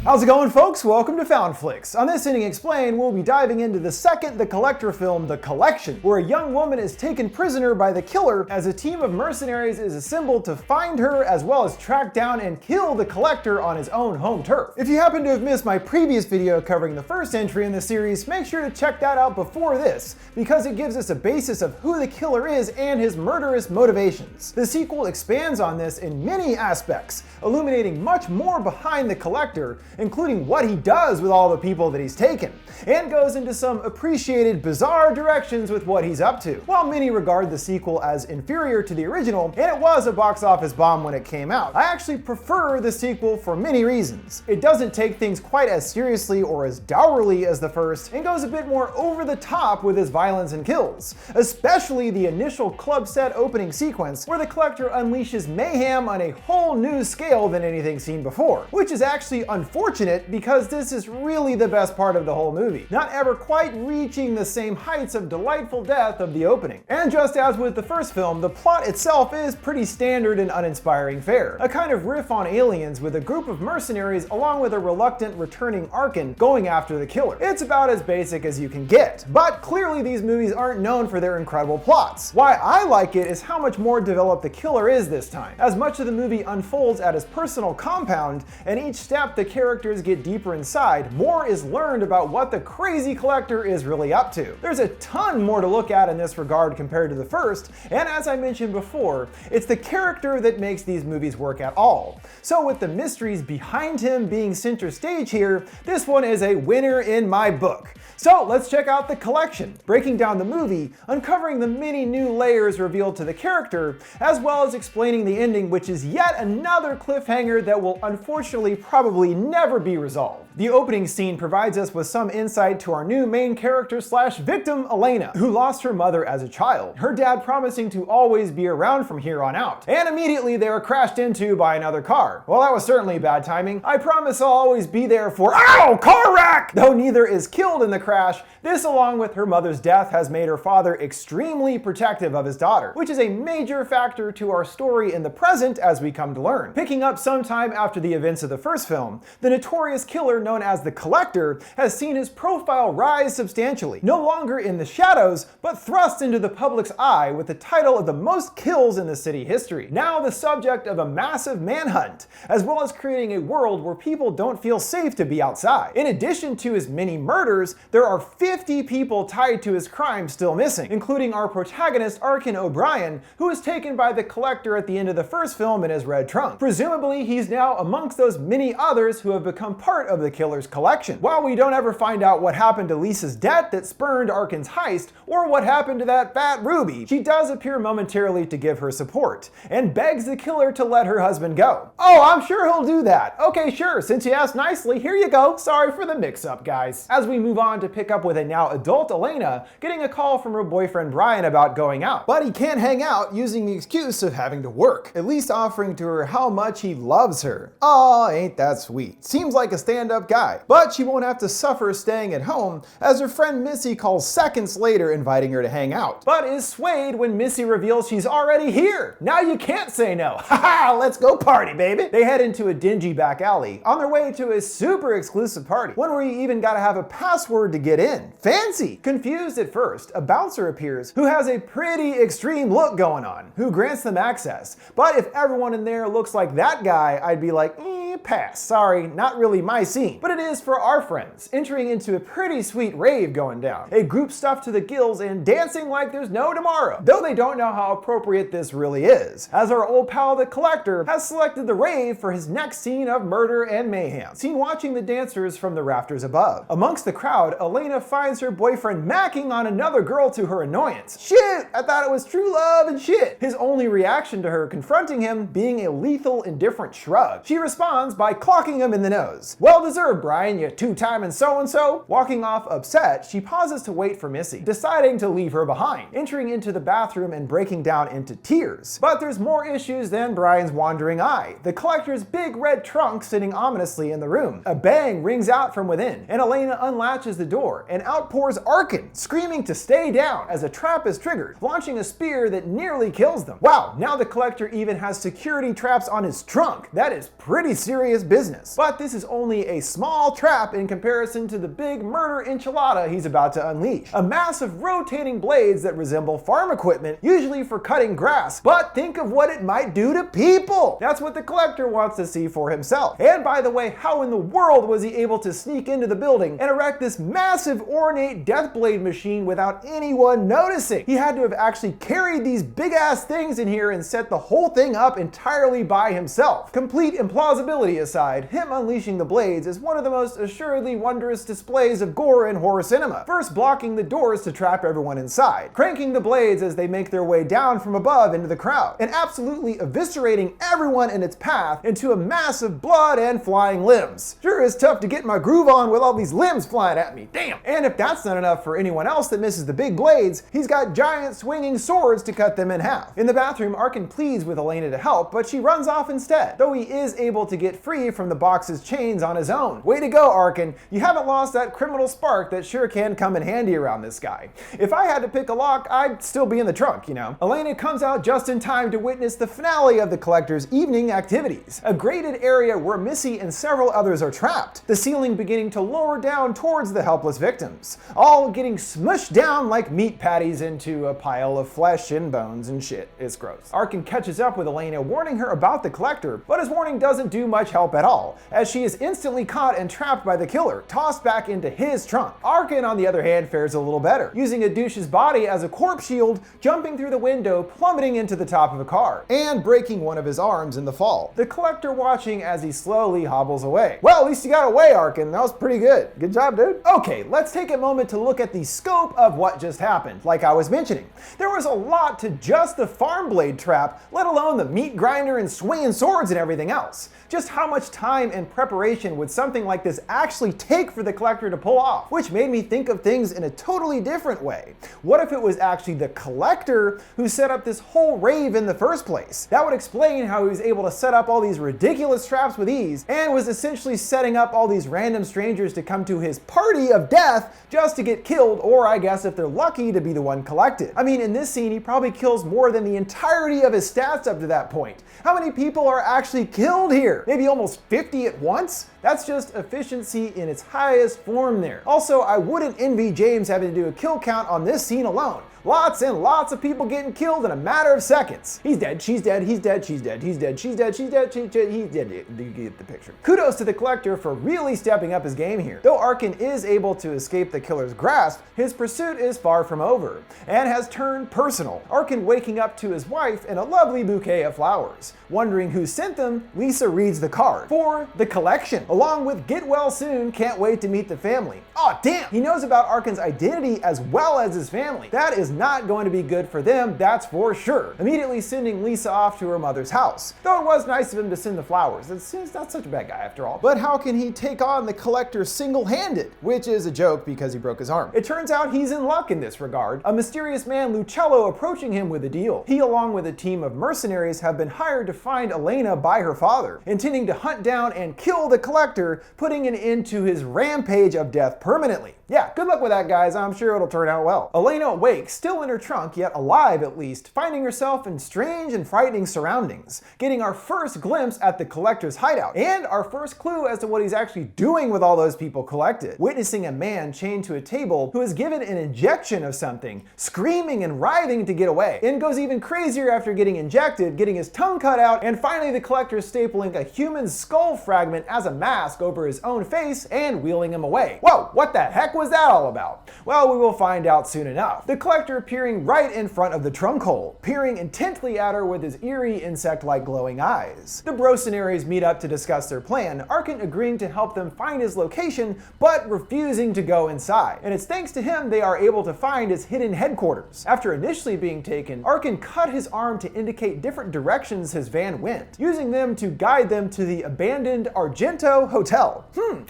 How's it going, folks? Welcome to FoundFlix. On this Ending Explained, we'll be diving into the second The Collector film, The Collection, where a young woman is taken prisoner by the killer as a team of mercenaries is assembled to find her as well as track down and kill the Collector on his own home turf. If you happen to have missed my previous video covering the first entry in the series, make sure to check that out before this, because it gives us a basis of who the killer is and his murderous motivations. The sequel expands on this in many aspects, illuminating much more behind the Collector, including what he does with all the people that he's taken, and goes into some appreciated bizarre directions with what he's up to. While many regard the sequel as inferior to the original, and it was a box office bomb when it came out, I actually prefer the sequel for many reasons. It doesn't take things quite as seriously or as dourly as the first, and goes a bit more over the top with his violence and kills, especially the initial club set opening sequence where the Collector unleashes mayhem on a whole new scale than anything seen before, which is actually unfortunate because this is really the best part of the whole movie, not ever quite reaching the same heights of delightful death of the opening. And just as with the first film, the plot itself is pretty standard and uninspiring fare, a kind of riff on Aliens with a group of mercenaries along with a reluctant returning Arkin going after the killer. It's about as basic as you can get, but clearly these movies aren't known for their incredible plots. Why I like it is how much more developed the killer is this time, as much of the movie unfolds at his personal compound, and each step the characters get deeper inside, more is learned about what the crazy Collector is really up to. There's a ton more to look at in this regard compared to the first, and as I mentioned before, it's the character that makes these movies work at all. So with the mysteries behind him being center stage here, this one is a winner in my book. So let's check out The Collection, breaking down the movie, uncovering the many new layers revealed to the character, as well as explaining the ending, which is yet another cliffhanger that will unfortunately probably never be resolved. The opening scene provides us with some insight to our new main character slash victim, Elena, who lost her mother as a child, her dad promising to always be around from here on out. And immediately they are crashed into by another car. Well, that was certainly bad timing. I promise I'll always be there for OW! Car wreck! Though neither is killed in the crash, this along with her mother's death has made her father extremely protective of his daughter, which is a major factor to our story in the present as we come to learn. Picking up sometime after the events of the first film, the notorious killer known as the Collector has seen his profile rise substantially, no longer in the shadows, but thrust into the public's eye with the title of the most kills in the city history. Now the subject of a massive manhunt, as well as creating a world where people don't feel safe to be outside. In addition to his many murders, there are 50 people tied to his crime still missing, including our protagonist Arkin O'Brien, who was taken by the Collector at the end of the first film in his red trunk. Presumably he's now amongst those many others who have become part of the killer's collection. While we don't ever find out what happened to Lisa's debt that spurned Arkin's heist, or what happened to that fat Ruby, she does appear momentarily to give her support, and begs the killer to let her husband go. Oh, I'm sure he'll do that. Okay, sure, since you asked nicely, here you go. Sorry for the mix-up, guys. As we move on to pick up with a now adult Elena, getting a call from her boyfriend Brian about going out. But he can't hang out using the excuse of having to work, at least offering to her how much he loves her. Aw, ain't that sweet. Seems like a stand-up guy. But she won't have to suffer staying at home, as her friend Missy calls seconds later inviting her to hang out, but is swayed when Missy reveals she's already here. Now you can't say no. Haha, let's go party, baby. They head into a dingy back alley, on their way to a super exclusive party, one where you even gotta have a password to get in. Fancy! Confused at first, a bouncer appears who has a pretty extreme look going on, who grants them access. But if everyone in there looks like that guy, I'd be like, pass. Sorry, not really my scene. But it is for our friends, entering into a pretty sweet rave going down. A group stuffed to the gills and dancing like there's no tomorrow, though they don't know how appropriate this really is, as our old pal the Collector has selected the rave for his next scene of murder and mayhem, seen watching the dancers from the rafters above. Amongst the crowd, Elena finds her boyfriend macking on another girl to her annoyance. Shit, I thought it was true love and shit. His only reaction to her confronting him being a lethal indifferent shrug. She responds by clocking him in the nose. Well deserved, Brian, you two-timing so-and-so. Walking off upset, she pauses to wait for Missy, deciding to leave her behind, entering into the bathroom and breaking down into tears. But there's more issues than Brian's wandering eye. The Collector's big red trunk sitting ominously in the room. A bang rings out from within, and Elena unlatches the door, and out pours Arkin, screaming to stay down as a trap is triggered, launching a spear that nearly kills them. Wow, now the Collector even has security traps on his trunk. That is pretty serious serious business. But this is only a small trap in comparison to the big murder enchilada he's about to unleash. A mass of rotating blades that resemble farm equipment, usually for cutting grass, but think of what it might do to people! That's what the collector wants to see for himself. And by the way, how in the world was he able to sneak into the building and erect this massive ornate deathblade machine without anyone noticing? He had to have actually carried these big ass things in here and set the whole thing up entirely by himself. Complete implausibility aside, him unleashing the blades is one of the most assuredly wondrous displays of gore in horror cinema. First blocking the doors to trap everyone inside, cranking the blades as they make their way down from above into the crowd, and absolutely eviscerating everyone in its path into a mass of blood and flying limbs. Sure is tough to get my groove on with all these limbs flying at me, damn! And if that's not enough for anyone else that misses the big blades, he's got giant swinging swords to cut them in half. In the bathroom, Arkin pleads with Elena to help, but she runs off instead, though he is able to get free from the box's chains on his own. Way to go, Arkin. You haven't lost that criminal spark that sure can come in handy around this guy. If I had to pick a lock, I'd still be in the trunk, you know. Elena comes out just in time to witness the finale of the collector's evening activities, a graded area where Missy and several others are trapped, the ceiling beginning to lower down towards the helpless victims, all getting smushed down like meat patties into a pile of flesh and bones and shit. It's gross. Arkin catches up with Elena, warning her about the collector, but his warning doesn't do much help at all, as she is instantly caught and trapped by the killer, tossed back into his trunk. Arkin, on the other hand, fares a little better, using a douche's body as a corpse shield, jumping through the window, plummeting into the top of a car, and breaking one of his arms in the fall. The collector watching as he slowly hobbles away. Well, at least you got away, Arkin. That was pretty good. Good job, dude. Okay, let's take a moment to look at the scope of what just happened. Like I was mentioning, there was a lot to just the farm blade trap, let alone the meat grinder and swinging swords and everything else. Just how much time and preparation would something like this actually take for the collector to pull off? Which made me think of things in a totally different way. What if it was actually the collector who set up this whole rave in the first place? That would explain how he was able to set up all these ridiculous traps with ease and was essentially setting up all these random strangers to come to his party of death just to get killed, or I guess if they're lucky to be the one collected. I mean, in this scene, he probably kills more than the entirety of his stats up to that point. How many people are actually killed here? Maybe almost 50 at once? That's just efficiency in its highest form there. Also, I wouldn't envy James having to do a kill count on this scene alone. Lots and lots of people getting killed in a matter of seconds. He's dead, she's dead, he's dead, she's dead, he's dead, she's dead, she's dead, he's dead. You get the picture. Kudos to the collector for really stepping up his game here. Though Arkin is able to escape the killer's grasp, his pursuit is far from over, and has turned personal. Arkin waking up to his wife in a lovely bouquet of flowers. Wondering who sent them, Lisa reads the card for the collection, along with "Get well soon, can't wait to meet the family." Aw, damn! He knows about Arkin's identity as well as his family. That is not going to be good for them, that's for sure. Immediately sending Lisa off to her mother's house. Though it was nice of him to send the flowers. It's not such a bad guy after all. But how can he take on the collector single-handed? Which is a joke because he broke his arm. It turns out he's in luck in this regard. A mysterious man, Lucello, approaching him with a deal. He, along with a team of mercenaries, have been hired to find Elena by her father, intending to hunt down and kill the collector, putting an end to his rampage of death permanently. Yeah, good luck with that, guys. I'm sure it'll turn out well. Elena awakes, still in her trunk, yet alive at least, finding herself in strange and frightening surroundings, getting our first glimpse at the collector's hideout, and our first clue as to what he's actually doing with all those people collected. Witnessing a man chained to a table who is given an injection of something, screaming and writhing to get away, and goes even crazier after getting injected, getting his tongue cut out, and finally the collector stapling a human skull fragment as a mask over his own face and wheeling him away. Whoa, what the heck was that all about? Well, we will find out soon enough. The collector appearing right in front of the trunk hole, peering intently at her with his eerie insect-like glowing eyes. The mercenaries meet up to discuss their plan, Arkin agreeing to help them find his location, but refusing to go inside. And it's thanks to him they are able to find his hidden headquarters. After initially being taken, Arkin cut his arm to indicate different directions his van went, using them to guide them to the abandoned Argento Hotel.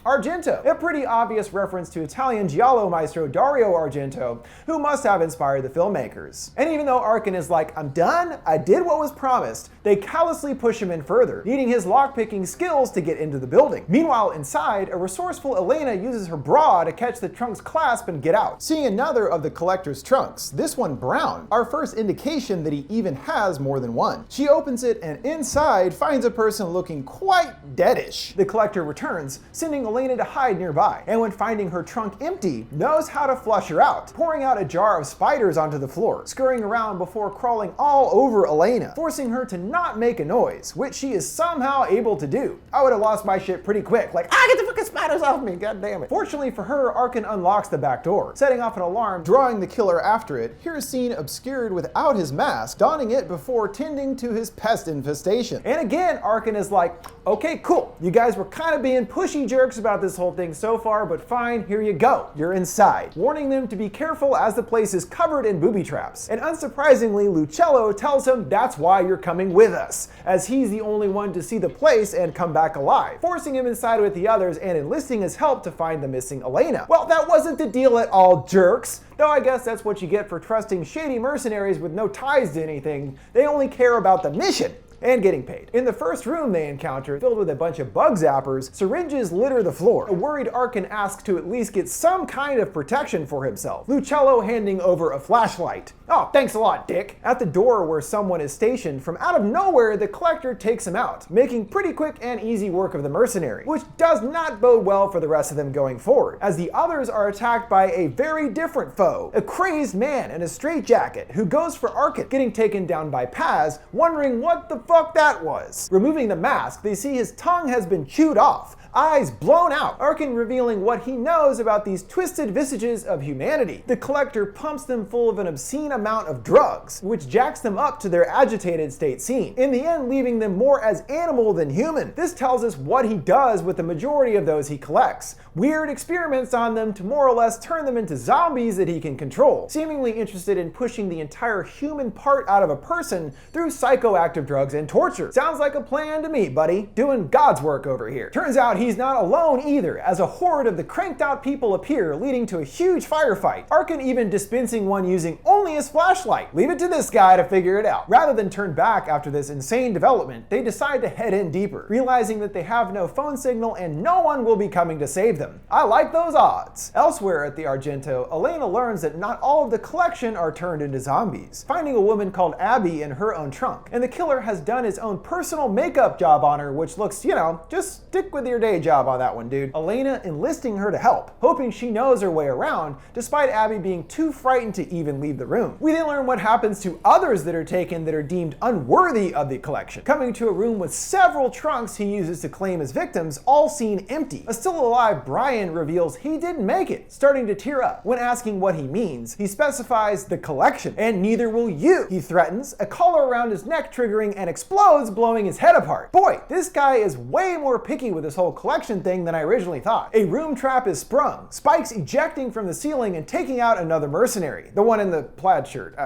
Argento, a pretty obvious reference to Italian Italian giallo maestro Dario Argento, who must have inspired the filmmakers. And even though Arkin is like, "I'm done, I did what was promised," they callously push him in further, needing his lockpicking skills to get into the building. Meanwhile, inside, a resourceful Elena uses her bra to catch the trunk's clasp and get out. Seeing another of the collector's trunks, this one brown, our first indication that he even has more than one. She opens it and inside finds a person looking quite deadish. The collector returns, sending Elena to hide nearby, and when finding her trunk empty, knows how to flush her out, pouring out a jar of spiders onto the floor, scurrying around before crawling all over Elena, forcing her to not make a noise, which she is somehow able to do. I would have lost my shit pretty quick, like, get the fucking spiders off me, god damn it. Fortunately for her, Arkin unlocks the back door, setting off an alarm, drawing the killer after it. Here's seen obscured without his mask, donning it before tending to his pest infestation. And again, Arkin is like, okay, cool. You guys were kind of being pushy jerks about this whole thing so far, but fine, here you go. You're inside. Warning them to be careful as the place is covered in booby traps. And unsurprisingly, Lucello tells him that's why you're coming with us, as he's the only one to see the place and come back alive, forcing him inside with the others and enlisting his help to find the missing Elena. Well, that wasn't the deal at all, jerks. Though I guess that's what you get for trusting shady mercenaries with no ties to anything. They only care about the mission and getting paid. In the first room they encounter, filled with a bunch of bug zappers, syringes litter the floor. A worried Arkin asks to at least get some kind of protection for himself, Lucello handing over a flashlight. "Oh, thanks a lot, dick." At the door where someone is stationed, from out of nowhere, the collector takes him out, making pretty quick and easy work of the mercenary, which does not bode well for the rest of them going forward, as the others are attacked by a very different foe, a crazed man in a straitjacket who goes for Arkin, getting taken down by Paz, wondering what the fuck that was. Removing the mask, they see his tongue has been chewed off, eyes blown out, Arkin revealing what he knows about these twisted visages of humanity. The collector pumps them full of an obscene amount of drugs, which jacks them up to their agitated state scene, in the end leaving them more as animal than human. This tells us what he does with the majority of those he collects. Weird experiments on them to more or less turn them into zombies that he can control, seemingly interested in pushing the entire human part out of a person through psychoactive drugs and torture. Sounds like a plan to me, buddy. Doing God's work over here. Turns out he's not alone either, as a horde of the cranked out people appear, leading to a huge firefight, Arkin even dispensing one using only his flashlight. Leave it to this guy to figure it out. Rather than turn back after this insane development, they decide to head in deeper, realizing that they have no phone signal and no one will be coming to save them. I like those odds. Elsewhere at the Argento, Elena learns that not all of the collection are turned into zombies, finding a woman called Abby in her own trunk, and the killer has done his own personal makeup job on her, which looks, just stick with your day job on that one, dude. Elena enlisting her to help, hoping she knows her way around, despite Abby being too frightened to even leave the room. We then learn what happens to others that are taken that are deemed unworthy of the collection, coming to a room with several trunks he uses to claim his victims, all seen empty. A still alive Brian reveals he didn't make it, starting to tear up. When asking what he means, he specifies the collection, and neither will you, he threatens, a collar around his neck triggering and explodes, blowing his head apart. Boy, this guy is way more picky with this whole collection thing than I originally thought. A room trap is sprung, spikes ejecting from the ceiling and taking out another mercenary, the one in the plaid shirt.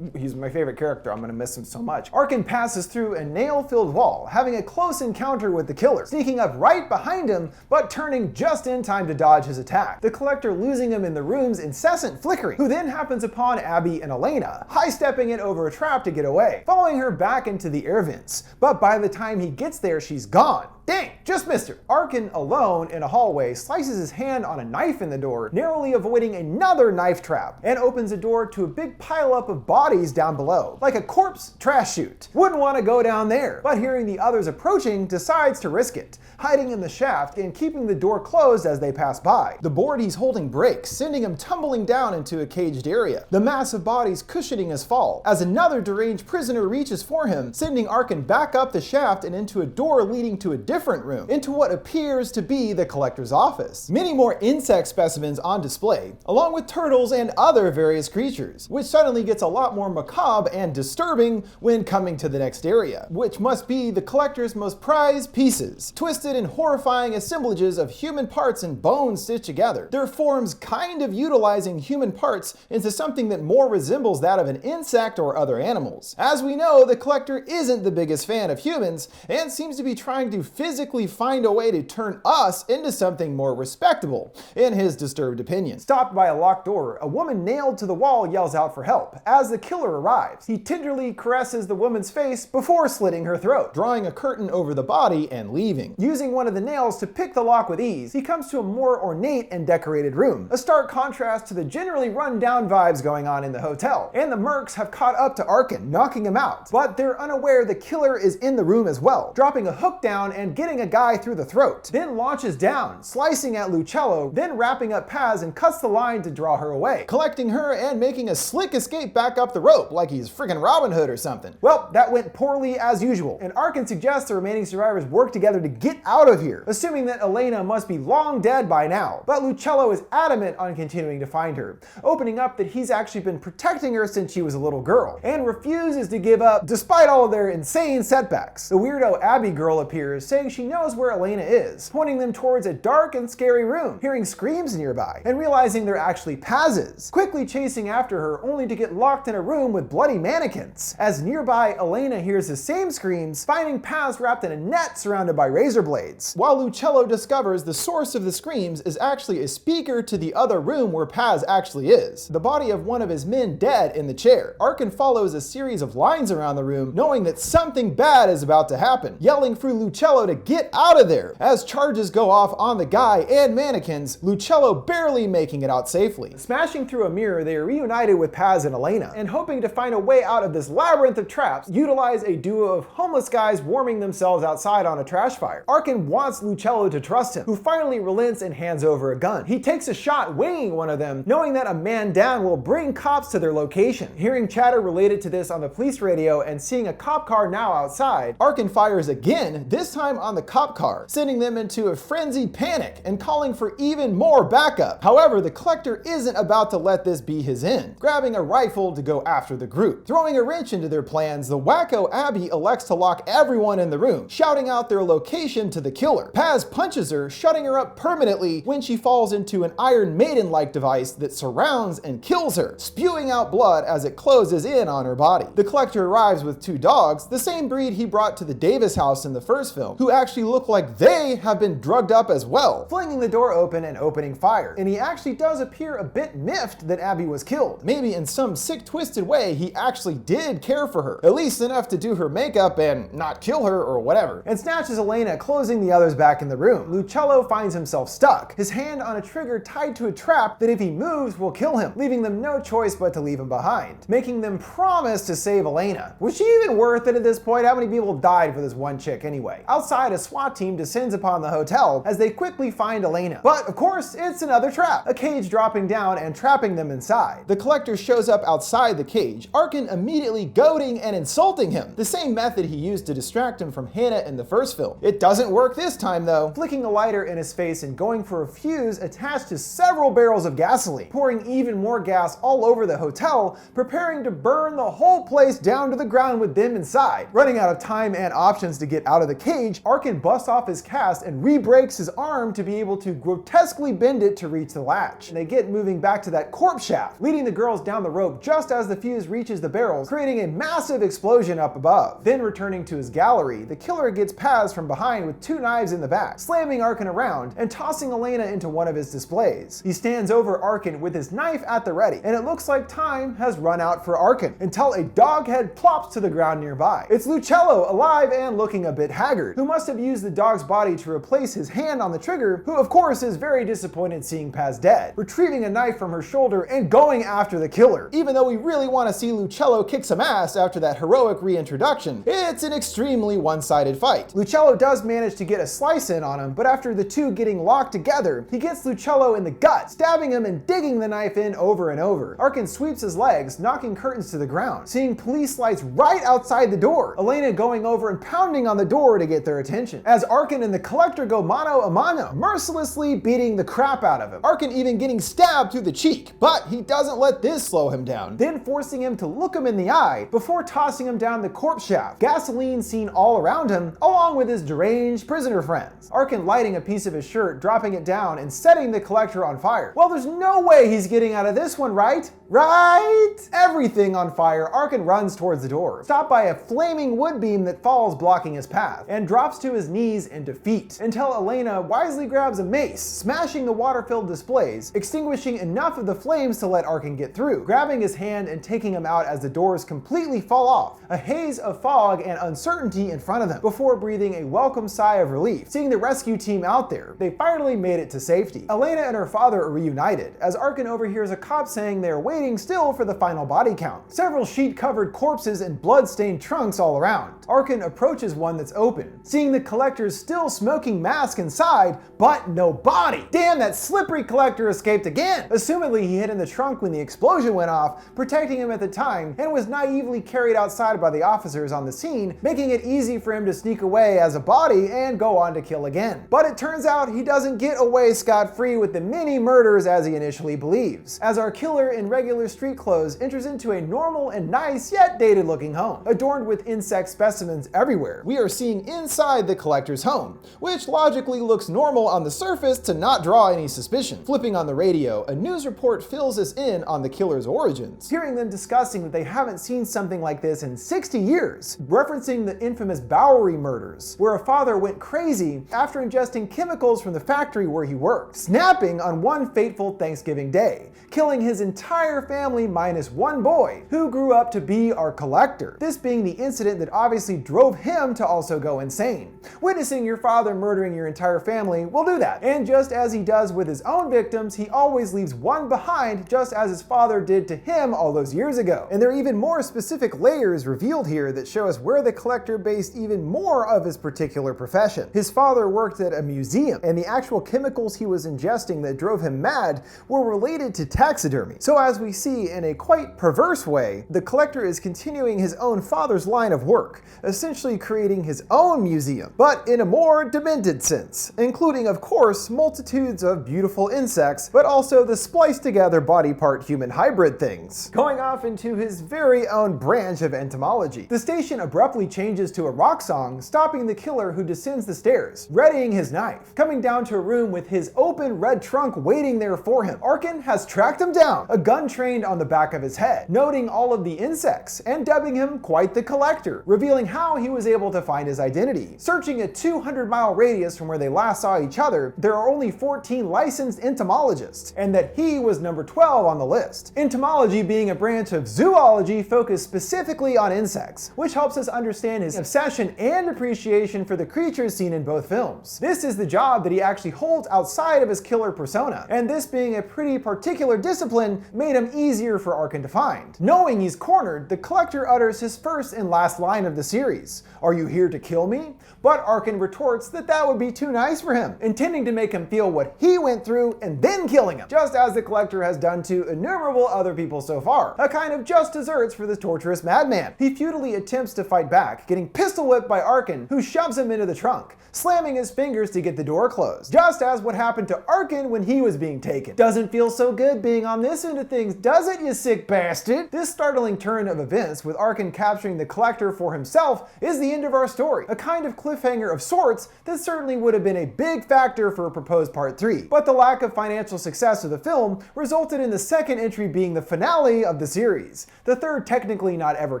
He's my favorite character, I'm gonna miss him so much. Arkin passes through a nail-filled wall, having a close encounter with the killer, sneaking up right behind him, but turning just in time to dodge his attack. The collector losing him in the room's incessant flickering, who then happens upon Abby and Elena, high-stepping it over a trap to get away, following her back into the air vents. But by the time he gets there, she's gone. Dang, just missed her. Arkin, alone in a hallway, slices his hand on a knife in the door, narrowly avoiding another knife trap, and opens a door to a big pileup of bodies down below, like a corpse trash chute. Wouldn't want to go down there, but hearing the others approaching, decides to risk it, hiding in the shaft and keeping the door closed as they pass by. The board he's holding breaks, sending him tumbling down into a caged area, the mass of bodies cushioning his fall, as another deranged prisoner reaches for him, sending Arkin back up the shaft and into a door leading to a different room, into what appears to be the collector's office. Many more insect specimens on display, along with turtles and other various creatures, which suddenly gets a lot more macabre and disturbing when coming to the next area, which must be the collector's most prized pieces, twisted and horrifying assemblages of human parts and bones stitched together, their forms kind of utilizing human parts into something that more resembles that of an insect or other animals. As we know, the collector isn't the biggest fan of humans and seems to be trying to fit physically find a way to turn us into something more respectable, in his disturbed opinion. Stopped by a locked door, a woman nailed to the wall yells out for help. As the killer arrives, he tenderly caresses the woman's face before slitting her throat, drawing a curtain over the body and leaving. Using one of the nails to pick the lock with ease, he comes to a more ornate and decorated room, a stark contrast to the generally run-down vibes going on in the hotel. And the mercs have caught up to Arkin, knocking him out, but they're unaware the killer is in the room as well, dropping a hook down and getting a guy through the throat, then launches down, slicing at Lucello, then wrapping up Paz and cuts the line to draw her away, collecting her and making a slick escape back up the rope like he's freaking Robin Hood or something. Well, that went poorly as usual, and Arkin suggests the remaining survivors work together to get out of here, assuming that Elena must be long dead by now. But Lucello is adamant on continuing to find her, opening up that he's actually been protecting her since she was a little girl, and refuses to give up despite all of their insane setbacks. The weirdo Abby girl appears, saying she knows where Elena is, pointing them towards a dark and scary room, hearing screams nearby, and realizing they're actually Paz's, quickly chasing after her only to get locked in a room with bloody mannequins. As nearby, Elena hears the same screams, finding Paz wrapped in a net surrounded by razor blades, while Lucello discovers the source of the screams is actually a speaker to the other room where Paz actually is, the body of one of his men dead in the chair. Arkin follows a series of lines around the room, knowing that something bad is about to happen, yelling for Lucello to get out of there. As charges go off on the guy and mannequins, Lucello barely making it out safely. Smashing through a mirror, they are reunited with Paz and Elena, and hoping to find a way out of this labyrinth of traps, utilize a duo of homeless guys warming themselves outside on a trash fire. Arkin wants Lucello to trust him, who finally relents and hands over a gun. He takes a shot winging one of them, knowing that a man down will bring cops to their location. Hearing chatter related to this on the police radio and seeing a cop car now outside, Arkin fires again, this time on the cop car, sending them into a frenzied panic and calling for even more backup. However, the collector isn't about to let this be his end, grabbing a rifle to go after the group. Throwing a wrench into their plans, the wacko Abby elects to lock everyone in the room, shouting out their location to the killer. Paz punches her, shutting her up permanently when she falls into an Iron Maiden-like device that surrounds and kills her, spewing out blood as it closes in on her body. The collector arrives with two dogs, the same breed he brought to the Davis house in the first film, who actually look like they have been drugged up as well, flinging the door open and opening fire. And he actually does appear a bit miffed that Abby was killed. Maybe in some sick, twisted way, he actually did care for her, at least enough to do her makeup and not kill her or whatever, and snatches Elena, closing the others back in the room. Lucello finds himself stuck, his hand on a trigger tied to a trap that if he moves will kill him, leaving them no choice but to leave him behind, making them promise to save Elena. Was she even worth it at this point? How many people died for this one chick anyway? Outside, a SWAT team descends upon the hotel as they quickly find Elena. But of course, it's another trap, a cage dropping down and trapping them inside. The collector shows up outside the cage, Arkin immediately goading and insulting him, the same method he used to distract him from Hannah in the first film. It doesn't work this time though, flicking a lighter in his face and going for a fuse attached to several barrels of gasoline, pouring even more gas all over the hotel, preparing to burn the whole place down to the ground with them inside. Running out of time and options to get out of the cage, Arkin busts off his cast and re-breaks his arm to be able to grotesquely bend it to reach the latch. They get moving back to that corpse shaft, leading the girls down the rope just as the fuse reaches the barrels, creating a massive explosion up above. Then returning to his gallery, the killer gets Paz from behind with two knives in the back, slamming Arkin around and tossing Elena into one of his displays. He stands over Arkin with his knife at the ready, and it looks like time has run out for Arkin until a dog head plops to the ground nearby. It's Lucello, alive and looking a bit haggard, who must have used the dog's body to replace his hand on the trigger, who of course is very disappointed seeing Paz dead, retrieving a knife from her shoulder and going after the killer. Even though we really want to see Lucello kick some ass after that heroic reintroduction, it's an extremely one-sided fight. Lucello does manage to get a slice in on him, but after the two getting locked together, he gets Lucello in the gut, stabbing him and digging the knife in over and over. Arkin sweeps his legs, knocking curtains to the ground, seeing police lights right outside the door, Elena going over and pounding on the door to get their attention, as Arkin and the collector go mano a mano, mercilessly beating the crap out of him. Arkin even getting stabbed through the cheek, but he doesn't let this slow him down, then forcing him to look him in the eye before tossing him down the corpse shaft, gasoline seen all around him, along with his deranged prisoner friends. Arkin lighting a piece of his shirt, dropping it down and setting the collector on fire. Well, there's no way he's getting out of this one, right? Right? Everything on fire, Arkin runs towards the door, stopped by a flaming wood beam that falls blocking his path, and drops drops to his knees in defeat, until Elena wisely grabs a mace, smashing the water-filled displays, extinguishing enough of the flames to let Arkin get through, grabbing his hand and taking him out as the doors completely fall off, a haze of fog and uncertainty in front of them, before breathing a welcome sigh of relief, seeing the rescue team out there. They finally made it to safety. Elena and her father are reunited, as Arkin overhears a cop saying they are waiting still for the final body count. Several sheet-covered corpses and blood-stained trunks all around. Arkin approaches one that's open, seeing the collector's still smoking mask inside, but no body. Damn, that slippery collector escaped again! Assumedly, he hid in the trunk when the explosion went off, protecting him at the time, and was naively carried outside by the officers on the scene, making it easy for him to sneak away as a body and go on to kill again. But it turns out he doesn't get away scot-free with the many murders as he initially believes, as our killer in regular street clothes enters into a normal and nice yet dated looking home, adorned with insect specimens everywhere. We are seeing inside the collector's home, which logically looks normal on the surface to not draw any suspicion. Flipping on the radio, a news report fills us in on the killer's origins, hearing them discussing that they haven't seen something like this in 60 years, referencing the infamous Bowery murders, where a father went crazy after ingesting chemicals from the factory where he worked, snapping on one fateful Thanksgiving day, killing his entire family minus one boy, who grew up to be our collector. This being the incident that obviously drove him to also go insane. Witnessing your father murdering your entire family will do that, and just as he does with his own victims, he always leaves one behind, just as his father did to him all those years ago. And there are even more specific layers revealed here that show us where the collector based even more of his particular profession. His father worked at a museum, and the actual chemicals he was ingesting that drove him mad were related to taxidermy. So as we see, in a quite perverse way, the collector is continuing his own father's line of work, essentially creating his own museum, but in a more demented sense, including, of course, multitudes of beautiful insects, but also the spliced together body part human hybrid things, going off into his very own branch of entomology. The station abruptly changes to a rock song, stopping the killer, who descends the stairs, readying his knife, coming down to a room with his open red trunk waiting there for him. Arkin has tracked him down, a gun trained on the back of his head, noting all of the insects, and dubbing him quite the collector, revealing how he was able to find his identity. Searching a 200-mile radius from where they last saw each other, there are only 14 licensed entomologists, and that he was number 12 on the list. Entomology being a branch of zoology focused specifically on insects, which helps us understand his obsession and appreciation for the creatures seen in both films. This is the job that he actually holds outside of his killer persona, and this being a pretty particular discipline made him easier for Arkin to find. Knowing he's cornered, the collector utters his first and last line of the series, "Are you here to kill me?" But Arkin retorts that that would be too nice for him, intending to make him feel what he went through and then killing him, just as the collector has done to innumerable other people so far. A kind of just desserts for the torturous madman. He futilely attempts to fight back, getting pistol whipped by Arkin, who shoves him into the trunk, slamming his fingers to get the door closed, just as what happened to Arkin when he was being taken. Doesn't feel so good being on this end of things, does it, you sick bastard? This startling turn of events, with Arkin capturing the collector for himself, is the end of our story. A kind of cliffhanger of sorts that certainly would have been a big factor for a proposed part 3. But the lack of financial success of the film resulted in the second entry being the finale of the series. The third technically not ever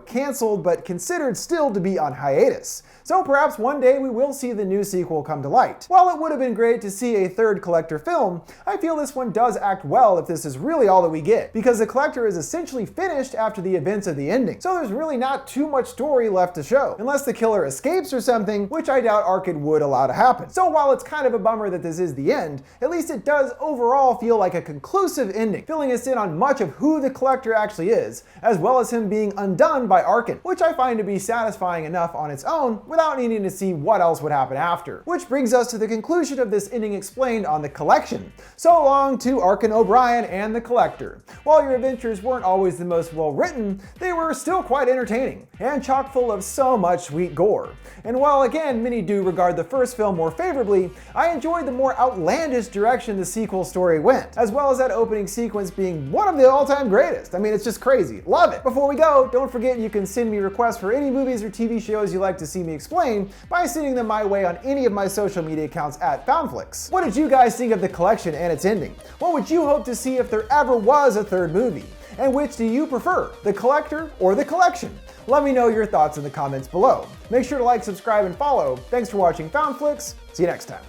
canceled, but considered still to be on hiatus. So perhaps one day we will see the new sequel come to light. While it would have been great to see a third collector film, I feel this one does act well if this is really all that we get, because the collector is essentially finished after the events of the ending. So there's really not too much story left to show, unless the killer escapes or something, which I doubt Arkin would allow to happen. So while it's kind of a bummer that this is the end, at least it does overall feel like a conclusive ending, filling us in on much of who the collector actually is, as well as him being undone by Arkin, which I find to be satisfying enough on its own without needing to see what else would happen after. Which brings us to the conclusion of this ending explained on The Collection. So long to Arkin O'Brien and the collector. While your adventures weren't always the most well written, they were still quite entertaining, and chock full of so much sweet gore. And while again many do regard the first film more favorably, I enjoyed the more outlandish direction the sequel story went, as well as that opening sequence being one of the all-time greatest. I mean, it's just crazy. Love it! Before we go, don't forget you can send me requests for any movies or TV shows you'd like to see me explain by sending them my way on any of my social media accounts at FoundFlix. What did you guys think of The Collection and its ending? What would you hope to see if there ever was a third movie? And which do you prefer, the collector or the collection? Let me know your thoughts in the comments below. Make sure to like, subscribe, and follow. Thanks for watching FoundFlix. See you next time.